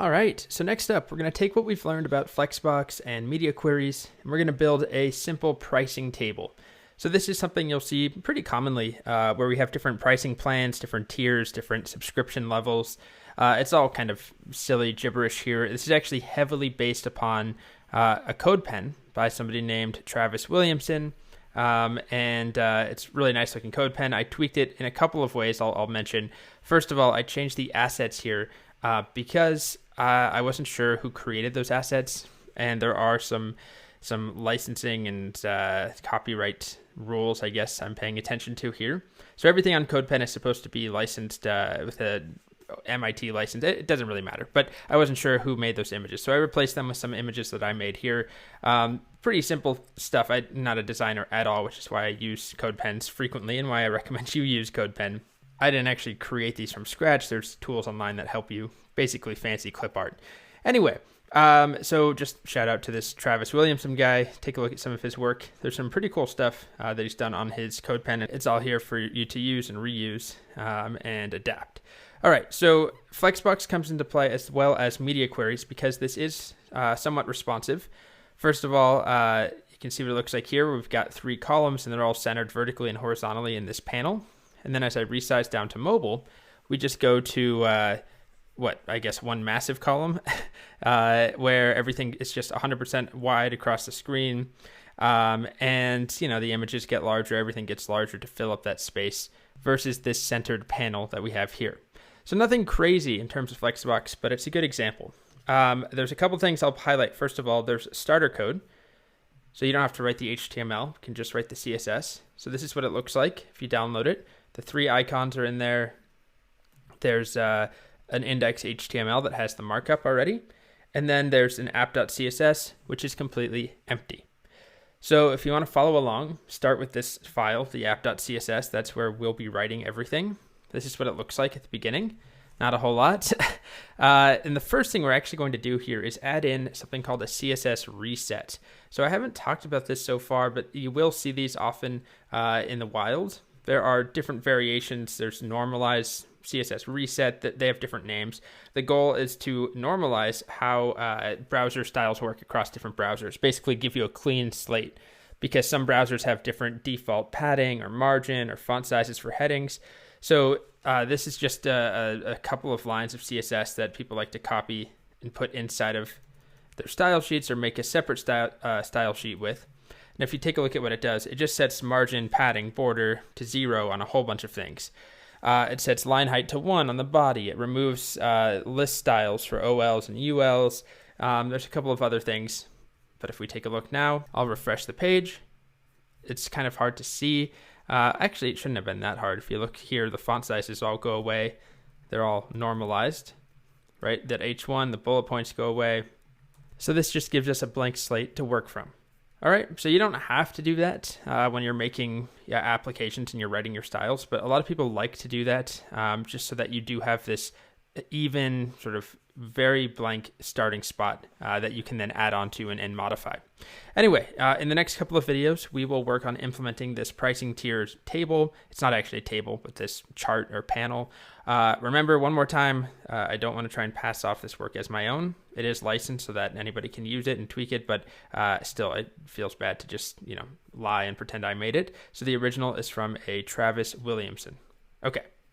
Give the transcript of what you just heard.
All right, so next up, we're going to take what we've learned about Flexbox and media queries, and we're going to build a simple pricing table. So this is something you'll see pretty commonly where we have different pricing plans, different tiers, different subscription levels. It's all kind of silly gibberish here. This is actually heavily based upon a code pen by somebody named Travis Williamson. It's a really nice looking code pen. I tweaked it in a couple of ways I'll mention. First of all, I changed the assets here because I wasn't sure who created those assets, and there are some licensing and copyright rules, I guess, I'm paying attention to here. So everything on CodePen is supposed to be licensed with a MIT license. It doesn't really matter, but I wasn't sure who made those images, so I replaced them with some images that I made here. Pretty simple stuff. I'm not a designer at all, which is why I use CodePens frequently and why I recommend you use CodePen. I didn't actually create these from scratch. There's tools online that help you, basically fancy clip art. Anyway, so just shout out to this Travis Williamson guy. Take a look at some of his work. There's some pretty cool stuff that he's done on his CodePen. It's all here for you to use and reuse and adapt. All right, so Flexbox comes into play as well as media queries because this is somewhat responsive. First of all, you can see what it looks like here. We've got 3 columns and they're all centered vertically and horizontally in this panel. And then as I resize down to mobile, we just go to one massive column where everything is just 100% wide across the screen. And the images get larger, everything gets larger to fill up that space versus this centered panel that we have here. So nothing crazy in terms of Flexbox, but it's a good example. There's a couple things I'll highlight. First of all, there's starter code. So you don't have to write the HTML, you can just write the CSS. So this is what it looks like if you download it. The 3 icons are in there. There's an index HTML that has the markup already. And then there's an app.css, which is completely empty. So if you want to follow along, start with this file, the app.css. That's where we'll be writing everything. This is what it looks like at the beginning. Not a whole lot. And the first thing we're actually going to do here is add in something called a CSS reset. So I haven't talked about this so far, but you will see these often in the wild. There are different variations. There's normalize, CSS reset, that they have different names. The goal is to normalize how browser styles work across different browsers, basically give you a clean slate, because some browsers have different default padding or margin or font sizes for headings. So this is just a couple of lines of CSS that people like to copy and put inside of their style sheets or make a separate style sheet with. And if you take a look at what it does, it just sets margin, padding, border to 0 on a whole bunch of things. It sets line height to 1 on the body. It removes list styles for OLs and ULs. There's a couple of other things, but if we take a look now, I'll refresh the page. It's kind of hard to see. Actually, it shouldn't have been that hard. If you look here, the font sizes all go away. They're all normalized, right? That H1, the bullet points go away. So this just gives us a blank slate to work from. All right, so you don't have to do that when you're making applications and you're writing your styles, but a lot of people like to do that just so that you do have this even sort of very blank starting spot that you can then add on to and modify. Anyway, in the next couple of videos, we will work on implementing this pricing tiers table. It's not actually a table, but this chart or panel. Remember, one more time, I don't want to try and pass off this work as my own. It is licensed so that anybody can use it and tweak it, but still, it feels bad to just lie and pretend I made it. So the original is from a Travis Williamson. Okay.